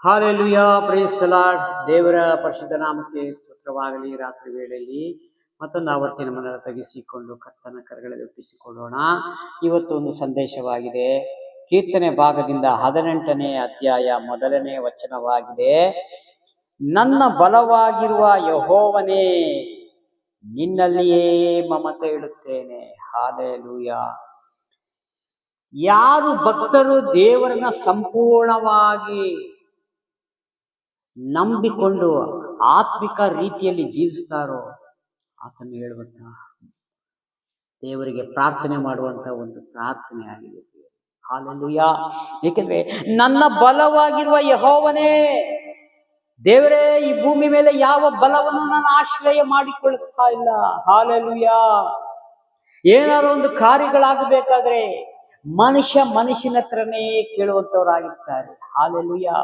Hallelujah, price the lord. ದೇವರ ಪರಿಶುದ್ಧ ನಾಮಕ್ಕೆ ಸ್ತೋತ್ರವಾಗಲಿ. ರಾತ್ರಿ ವೇಳೆಯಲ್ಲಿ ಮತ್ತೊಂದು ಆವರ್ತಿ ನಮ್ಮನ್ನು ತಗ್ಗಿಸಿಕೊಂಡು ಕರ್ತನ ಕರಗಳಲ್ಲಿ ಒಪ್ಪಿಸಿಕೊಳ್ಳೋಣ. ಇವತ್ತು ಒಂದು ಸಂದೇಶವಾಗಿದೆ. ಕೀರ್ತನೆ ಭಾಗದಿಂದ 18ನೇ ಅಧ್ಯಾಯ 1ನೇ ವಚನವಾಗಿದೆ. ನನ್ನ ಬಲವಾಗಿರುವ ಯೆಹೋವನೇ, ನಿನ್ನಲ್ಲಿಯೇ ಮಮತೆ ಇಡುತ್ತೇನೆ. ಹಾಲೆಲೂಯಾ. ಯಾರು ಭಕ್ತರು ದೇವರನ್ನ ಸಂಪೂರ್ಣವಾಗಿ ನಂಬಿಕೊಂಡು ಆತ್ಮಿಕ ರೀತಿಯಲ್ಲಿ ಜೀವಿಸ್ತಾರೋ ಆತನು ಹೇಳುವಂತ ದೇವರಿಗೆ ಪ್ರಾರ್ಥನೆ ಮಾಡುವಂತ ಒಂದು ಪ್ರಾರ್ಥನೆ ಆಗಿದೆ. ಹಾಲೆಲೂಯಾ. ಏಕೆಂದ್ರೆ ನನ್ನ ಬಲವಾಗಿರುವ ಯೆಹೋವನೇ, ದೇವರೇ, ಈ ಭೂಮಿ ಮೇಲೆ ಯಾವ ಬಲವನ್ನು ನಾನು ಆಶ್ರಯ ಮಾಡಿಕೊಳ್ಳುತ್ತಾ ಇಲ್ಲ. ಹಾಲೆಲೂಯಾ. ಏನಾದ್ರು ಒಂದು ಕಾರ್ಯಗಳಾಗಬೇಕಾದ್ರೆ ಮನುಷ್ಯನ ಹತ್ರನೇ ಕೇಳುವಂತವರಾಗಿರ್ತಾರೆ. ಹಾಲೆಲೂಯಾ.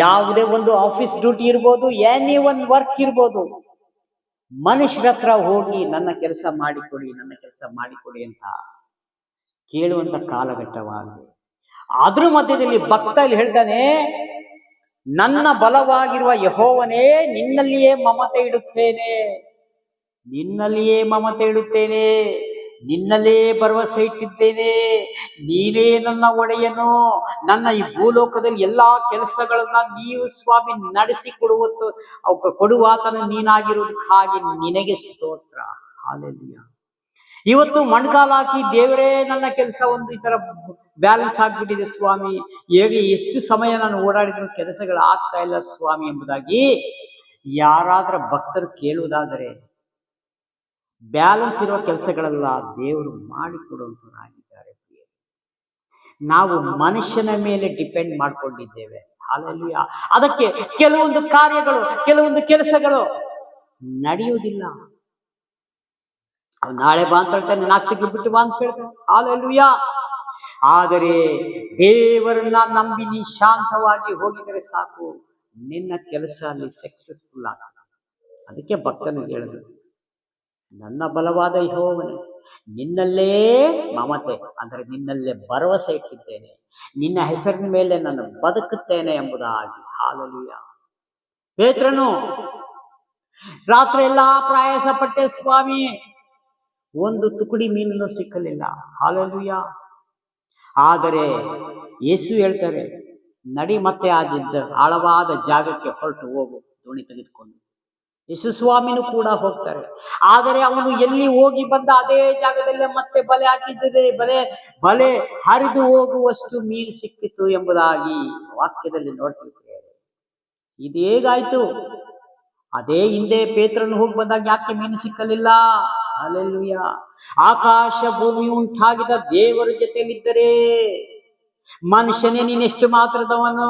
ಯಾವುದೇ ಒಂದು ಆಫೀಸ್ ಡ್ಯೂಟಿ ಇರ್ಬೋದು, ಎನಿ ಒಂದು ವರ್ಕ್ ಇರ್ಬೋದು, ಮನುಷ್ಯರ ಹತ್ರ ಹೋಗಿ ನನ್ನ ಕೆಲಸ ಮಾಡಿಕೊಡಿ ಅಂತ ಕೇಳುವಂತ ಕಾಲಘಟ್ಟವಾಗಿದೆ. ಅದ್ರ ಮಧ್ಯದಲ್ಲಿ ಭಕ್ತ ಇಲ್ಲಿ ಹೇಳ್ತಾನೆ, ನನ್ನ ಬಲವಾಗಿರುವ ಯೆಹೋವನೇ, ನಿನ್ನಲ್ಲಿಯೇ ಮಮತೆ ಇಡುತ್ತೇನೆ, ನಿನ್ನಲ್ಲೇ ಭರವಸೆ ಇಟ್ಟಿದ್ದೇನೆ. ನೀನೇ ನನ್ನ ಒಡೆಯನು. ನನ್ನ ಈ ಭೂಲೋಕದಲ್ಲಿ ಎಲ್ಲಾ ಕೆಲಸಗಳನ್ನ ನೀವು ಸ್ವಾಮಿ ನಡೆಸಿ ಕೊಡುವಾತನು ನೀನಾಗಿರುವುದಕ್ಕಾಗಿ ನಿನಗೆ ಸ್ತೋತ್ರ. ಹಾಲೆಲೂಯಾ. ಇವತ್ತು ಮಣ್ಕಾಲ ಹಾಕಿ, ದೇವರೇ, ನನ್ನ ಕೆಲಸ ಒಂದು ಈ ತರ ಬ್ಯಾಲೆನ್ಸ್ ಆಗ್ಬಿಟ್ಟಿದೆ ಸ್ವಾಮಿ, ಹೇಗೆ ಎಷ್ಟು ಸಮಯ ನಾನು ಓಡಾಡಿದ್ರು ಕೆಲಸಗಳು ಆಗ್ತಾ ಇಲ್ಲ ಸ್ವಾಮಿ ಎಂಬುದಾಗಿ ಯಾರಾದ್ರೂ ಭಕ್ತರು ಕೇಳುವುದಾದರೆ, ಬ್ಯಾಲೆನ್ಸ್ ಇರುವ ಕೆಲಸಗಳೆಲ್ಲ ದೇವರು ಮಾಡಿಕೊಡುವಂತವರಾಗಿದ್ದಾರೆ. ನಾವು ಮನುಷ್ಯನ ಮೇಲೆ ಡಿಪೆಂಡ್ ಮಾಡ್ಕೊಂಡಿದ್ದೇವೆ. ಹಾಲೆಲೂಯಾ. ಅದಕ್ಕೆ ಕೆಲವೊಂದು ಕಾರ್ಯಗಳು, ಕೆಲವೊಂದು ಕೆಲಸಗಳು ನಡೆಯುವುದಿಲ್ಲ. ನಾಳೆ ಬಾ ಅಂತ ಹೇಳ್ತಾನೆ, 4 ತಿಂಗಳು ಬಿಟ್ಟು ಬಾ ಅಂತ ಹೇಳ್ತಾನೆ. ಹಾಲೆಲೂಯಾ. ಆದರೆ ದೇವರನ್ನ ನಂಬಿ ನೀ ಶಾಂತವಾಗಿ ಹೋಗಿದರೆ ಸಾಕು, ನಿನ್ನ ಕೆಲಸ ಅಲ್ಲಿ ಸಕ್ಸಸ್ಫುಲ್ ಆಗ್ತದೆ. ಅದಕ್ಕೆ ಭಕ್ತನು ಹೇಳಿದ್ರು, ನನ್ನ ಬಲವಾದ ಯೆಹೋವನೇ, ನಿನ್ನಲ್ಲೇ ಮಮತೆ, ಅಂದರೆ ನಿನ್ನಲ್ಲೇ ಭರವಸೆ ಇಟ್ಟಿದ್ದೇನೆ, ನಿನ್ನ ಹೆಸರಿನ ಮೇಲೆ ನಾನು ಬದುಕುತ್ತೇನೆ ಎಂಬುದಾಗಿ. ಹಾಲೆಲೂಯಾ. ಪೇತ್ರನು ರಾತ್ರಿ ಎಲ್ಲಾ ಪ್ರಯಾಸ ಪಟ್ಟೆ ಸ್ವಾಮಿ, ಒಂದು ತುಕಡಿ ಮೀನನ್ನು ಸಿಕ್ಕಲಿಲ್ಲ. ಹಾಲೆಲೂಯಾ. ಆದರೆ ಯೇಸು ಹೇಳ್ತಾರೆ, ನಡಿ ಮತ್ತೆ ಆಳವಾದ ಜಾಗಕ್ಕೆ ಹೊರಟು ಹೋಗು, ದೋಣಿ ತೆಗೆದುಕೊಂಡು. ಯೇಸು ಸ್ವಾಮಿನೂ ಕೂಡ ಹೋಗ್ತಾರೆ. ಆದರೆ ಅವನು ಎಲ್ಲಿ ಹೋಗಿ ಬಂದ ಅದೇ ಜಾಗದಲ್ಲೇ ಮತ್ತೆ ಬಲೆ ಹಾಕಿದ್ದರೆ ಬಲೆ ಹರಿದು ಹೋಗುವಷ್ಟು ಮೀನು ಸಿಕ್ಕಿತು ಎಂಬುದಾಗಿ ವಾಕ್ಯದಲ್ಲಿ ನೋಡ್ತಿದ್ದೇವೆ. ಇದು ಹೇಗಾಯ್ತು? ಅದೇ ಹಿಂದೆ ಪೇತ್ರನು ಹೋಗಿ ಬಂದಾಗ ಯಾಕೆ ಮೀನು ಸಿಕ್ಕಲಿಲ್ಲ? ಹಲ್ಲೆಲೂಯಾ. ಆಕಾಶ ಭೂಮಿ ಉಂಟಾಗಿದ ದೇವರ ಜೊತೆಯಲ್ಲಿದ್ದರೆ ಮನುಷ್ಯನೇ ನೀನೆಷ್ಟು ಮಾತ್ರದವನು,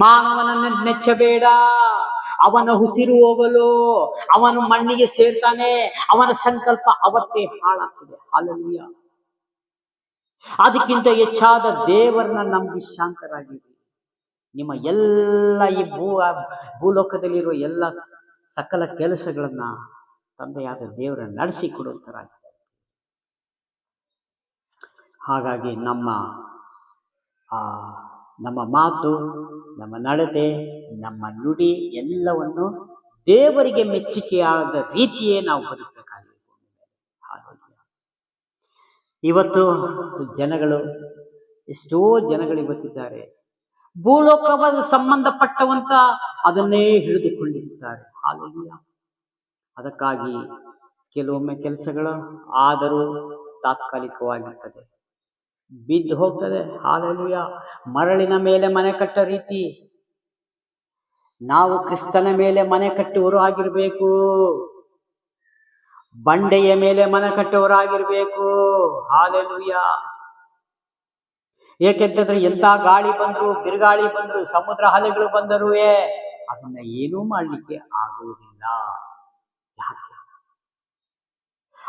ಮಾನವನನ್ನು ನೆಚ್ಚಬೇಡ. ಅವನ ಉಸಿರು ಹೋಗಲು ಅವನು ಮಣ್ಣಿಗೆ ಸೇರ್ತಾನೆ, ಅವನ ಸಂಕಲ್ಪ ಅವತ್ತೇ ಹಾಳಾಗ್ತದೆ. ಹಲ್ಲೆಲೂಯಾ. ಅದಕ್ಕಿಂತ ಹೆಚ್ಚಾದ ದೇವರನ್ನ ನಂಬಿ ಶಾಂತರಾಗಿರಿ. ನಿಮ್ಮ ಎಲ್ಲ ಈ ಭೂಲೋಕದಲ್ಲಿರುವ ಎಲ್ಲ ಸಕಲ ಕೆಲಸಗಳನ್ನ ತಂದೆಯಾದ ದೇವರ ನಡೆಸಿ ಕೊಡುವಂತರಾಗಿದ್ದಾರೆ. ಹಾಗಾಗಿ ನಮ್ಮ ಮಾತು, ನಮ್ಮ ನಡತೆ, ನಮ್ಮ ನುಡಿ ಎಲ್ಲವನ್ನು ದೇವರಿಗೆ ಮೆಚ್ಚುಗೆಯಾದ ರೀತಿಯೇ ನಾವು ಬದುಕಬೇಕಾಗಿದೆ. ಇವತ್ತು ಎಷ್ಟೋ ಜನಗಳು ಇವತ್ತಿದ್ದಾರೆ, ಭೂಲೋಕದ ಸಂಬಂಧಪಟ್ಟವಂತ ಅದನ್ನೇ ಹಿಡಿದುಕೊಂಡಿರುತ್ತಾರೆ. ಹಾಲೆಲೂಯಾ. ಅದಕ್ಕಾಗಿ ಕೆಲವೊಮ್ಮೆ ಕೆಲಸಗಳು ಆದರೂ ತಾತ್ಕಾಲಿಕವಾಗಿರ್ತದೆ, ಬಿದ್ದು ಹೋಗ್ತದೆ. ಹಾಲೆಲೂಯಾ. ಮರಳಿನ ಮೇಲೆ ಮನೆ ಕಟ್ಟ ರೀತಿ ನಾವು ಕ್ರಿಸ್ತನ ಮೇಲೆ ಮನೆ ಕಟ್ಟುವರು ಆಗಿರ್ಬೇಕು, ಬಂಡೆಯ ಮೇಲೆ ಮನೆ ಕಟ್ಟುವರಾಗಿರ್ಬೇಕು. ಹಾಲೆಲೂಯಾ. ಏಕೆಂತಂದ್ರೆ ಎಂತ ಗಾಳಿ ಬಂದ್ರು, ಬಿರುಗಾಳಿ ಬಂದ್ರು, ಸಮುದ್ರ ಅಲೆಗಳು ಬಂದರೂ ಅದನ್ನ ಏನೂ ಮಾಡ್ಲಿಕ್ಕೆ ಆಗುವುದಿಲ್ಲ. ಯಾಕೆ?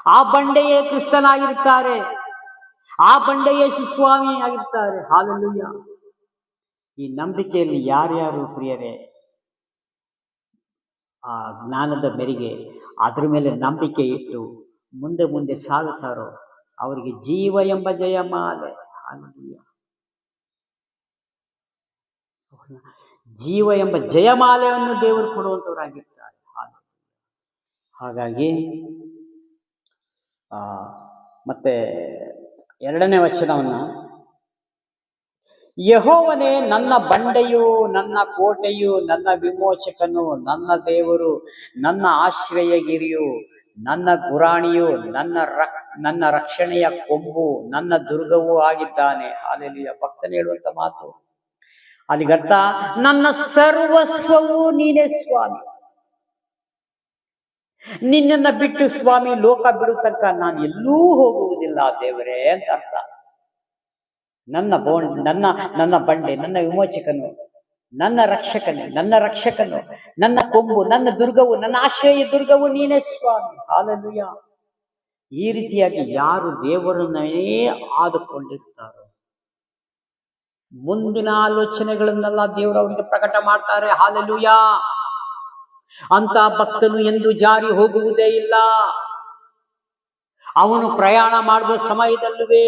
ಆ ಬಂಡೆಯೇ ಕ್ರಿಸ್ತನಾಗಿರ್ತಾರೆ, ಆ ಬಂಡೆಯೇ ಸ್ವಾಮಿ ಆಗಿರ್ತಾರೆ. ಹಾಲೆಲೂಯಾ. ಈ ನಂಬಿಕೆಯಲ್ಲಿ ಯಾರ್ಯಾರು ಪ್ರಿಯರೇ ಆ ಜ್ಞಾನದ ಮೇರೆಗೆ ಅದ್ರ ಮೇಲೆ ನಂಬಿಕೆ ಇಟ್ಟು ಮುಂದೆ ಸಾಗುತ್ತಾರೋ ಅವರಿಗೆ ಜೀವ ಎಂಬ ಜಯಮಾಲೆ. ಹಾಲೆಲೂಯಾ. ಜೀವ ಎಂಬ ಜಯಮಾಲೆಯನ್ನು ದೇವರು ಕೊಡುವಂತವರಾಗಿರ್ತಾರೆ. ಹಾಗಾಗಿ ಮತ್ತೆ 2ನೇ ವಚನವನ್ನ, ಯೆಹೋವನೇ ನನ್ನ ಬಂಡೆಯು, ನನ್ನ ಕೋಟೆಯು, ನನ್ನ ವಿಮೋಚಕನು, ನನ್ನ ದೇವರು, ನನ್ನ ಆಶ್ರಯಗಿರಿಯು, ನನ್ನ ಗುರಾಣಿಯು, ನನ್ನ ರಕ್ಷಣೆಯ ಕೊಂಬು, ನನ್ನ ದುರ್ಗವೂ ಆಗಿದ್ದಾನೆ. ಹಾಲೆಲೂಯ. ಭಕ್ತನು ಹೇಳುವಂತ ಮಾತು ಅಲ್ಲಿಗರ್ಥ, ನನ್ನ ಸರ್ವಸ್ವವು ನೀನೇ ಸ್ವಾಮಿ. ನಿನ್ನನ್ನ ಬಿಟ್ಟು ಸ್ವಾಮಿ ಲೋಕ ಬಿಡು ತನಕ ನಾನು ಎಲ್ಲೂ ಹೋಗುವುದಿಲ್ಲ ದೇವರೇ ಅಂತ ಅರ್ಥ. ನನ್ನ ನನ್ನ ಬಂಡೆ, ನನ್ನ ವಿಮೋಚಕನು, ನನ್ನ ರಕ್ಷಕನು, ನನ್ನ ಕೊಂಬು, ನನ್ನ ದುರ್ಗವು, ನನ್ನ ಆಶ್ರಯ ದುರ್ಗವು ನೀನೇ ಸ್ವಾಮಿ. ಹಾಲೆಲೂಯ. ಈ ರೀತಿಯಾಗಿ ಯಾರು ದೇವರನ್ನೇ ಆದುಕೊಂಡಿರ್ತಾರೋ ಮುಂದಿನ ಆಲೋಚನೆಗಳನ್ನೆಲ್ಲ ದೇವರು ಅವರಿಗೆ ಪ್ರಕಟ ಮಾಡ್ತಾರೆ. ಹಾಲೆಲೂಯ. ಅಂತ ಭಕ್ತನು ಎಂದು ಜಾರಿ ಹೋಗುವುದೇ ಇಲ್ಲ. ಅವನು ಪ್ರಯಾಣ ಮಾಡುವ ಸಮಯದಲ್ಲವೇ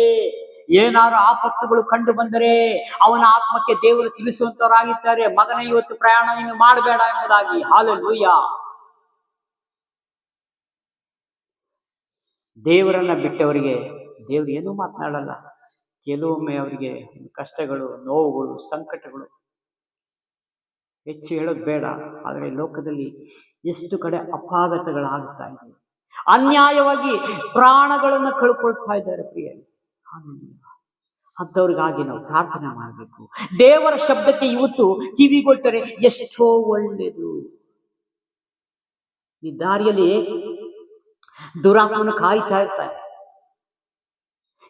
ಏನಾರು ಆಪತ್ತುಗಳು ಕಂಡು ಬಂದರೆ ಅವನ ಆತ್ಮಕ್ಕೆ ದೇವರು ತಿಳಿಸುವಂತವರಾಗಿದ್ದಾರೆ, ಮಗನ ಇವತ್ತು ಪ್ರಯಾಣ ನೀನು ಮಾಡಬೇಡ ಎಂಬುದಾಗಿ. ಹಾಲೆಲೂಯ. ದೇವರನ್ನ ಬಿಟ್ಟವರಿಗೆ ದೇವರು ಏನೂ ಮಾತನಾಡಲ್ಲ. ಕೆಲವೊಮ್ಮೆ ಅವರಿಗೆ ಕಷ್ಟಗಳು, ನೋವುಗಳು, ಸಂಕಟಗಳು ಹೆಚ್ಚು ಹೇಳೋದು ಬೇಡ. ಆದರೆ ಲೋಕದಲ್ಲಿ ಎಷ್ಟು ಕಡೆ ಅಪಾಘಾತಗಳಾಗುತ್ತಾ ಇದೆ, ಅನ್ಯಾಯವಾಗಿ ಪ್ರಾಣಗಳನ್ನು ಕಳ್ಕೊಳ್ತಾ ಇದ್ದಾರೆ ಪ್ರಿಯರೇ. ಅಂಥವ್ರಿಗಾಗಿ ನಾವು ಪ್ರಾರ್ಥನೆ ಮಾಡಬೇಕು. ದೇವರ ಶಬ್ದಕ್ಕೆ ಇವತ್ತು ಕಿವಿಗೊಟ್ಟರೆ ಎಷ್ಟೋ ಒಳ್ಳೆಯದು. ಈ ದಾರಿಯಲ್ಲಿ ದುರಾತ್ಮನು ಕಾಯ್ತಾ ಇರ್ತಾನೆ,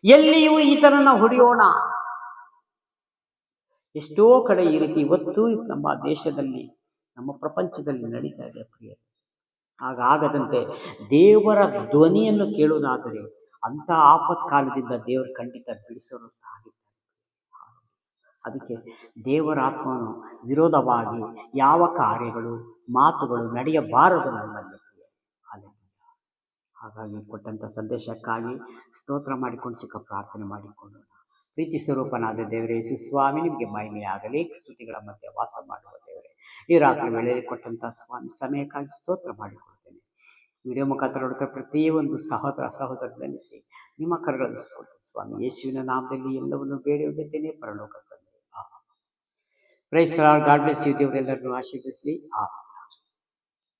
ಎಲ್ಲಿಯೂ ಈತನನ್ನ ಹೊಡೆಯೋಣ. ಎಷ್ಟೋ ಕಡೆ ಈ ರೀತಿ ಇವತ್ತು ನಮ್ಮ ದೇಶದಲ್ಲಿ, ನಮ್ಮ ಪ್ರಪಂಚದಲ್ಲಿ ನಡೀತಾ ಇದೆ ಪ್ರಿಯ. ಹಾಗಾಗದಂತೆ ದೇವರ ಧ್ವನಿಯನ್ನು ಕೇಳುವುದಾದರೆ ಅಂತ ಆಪತ್ಕಾಲದಿಂದ ದೇವರು ಖಂಡಿತ ಬಿಡಿಸೋರು ಆಗಿದ್ದಾರೆ. ಅದಕ್ಕೆ ದೇವರ ಆತ್ಮನು ವಿರೋಧವಾಗಿ ಯಾವ ಕಾರ್ಯಗಳು, ಮಾತುಗಳು ನಡೆಯಬಾರದು ನಮ್ಮಲ್ಲಿ. ಹಾಗಾಗಿ ಕೊಟ್ಟಂತ ಸಂದೇಶಕ್ಕಾಗಿ ಸ್ತೋತ್ರ ಮಾಡಿಕೊಂಡು ಚಿಕ್ಕ ಪ್ರಾರ್ಥನೆ ಮಾಡಿಕೊಳ್ಳೋಣ. ಪ್ರೀತಿ ಸ್ವರೂಪನಾದ ದೇವರೇ ಯೇಸು ಸ್ವಾಮಿ, ನಿಮಗೆ ಮಹಿಮೆಯಾಗಲಿ. ಸ್ತುತಿಗಳ ಮಧ್ಯೆ ವಾಸ ಮಾಡುವ ದೇವರೇ, ಈ ರಾತ್ರಿ ವೇಳೆಯಲ್ಲಿ ಕೊಟ್ಟಂತ ಸ್ವಾಮಿ ಸಮಯಕ್ಕಾಗಿ ಸ್ತೋತ್ರ ಮಾಡಿಕೊಳ್ತೇನೆ. ವಿಡಿಯೋ ಮುಖಾಂತರ ನೋಡುತ್ತಾ ಪ್ರತಿಯೊಂದು ಸಹೋದರ ನೆನೆಸಿ ನಿಮ್ಮ ಕರಗಳಿಸ್ಕೊಳ್ತೇನೆ ಸ್ವಾಮಿ. ಯೇಸುವಿನ ನಾಮದಲ್ಲಿ ಎಲ್ಲವನ್ನು ಬೇಡಿ ಹೋಗುತ್ತೇನೆ ಪರಲೋಕ ತಂದೆ. Praise God bless you. ದೇವರೆಲ್ಲರನ್ನು ಆಶೀರ್ವದಿಸಲಿ.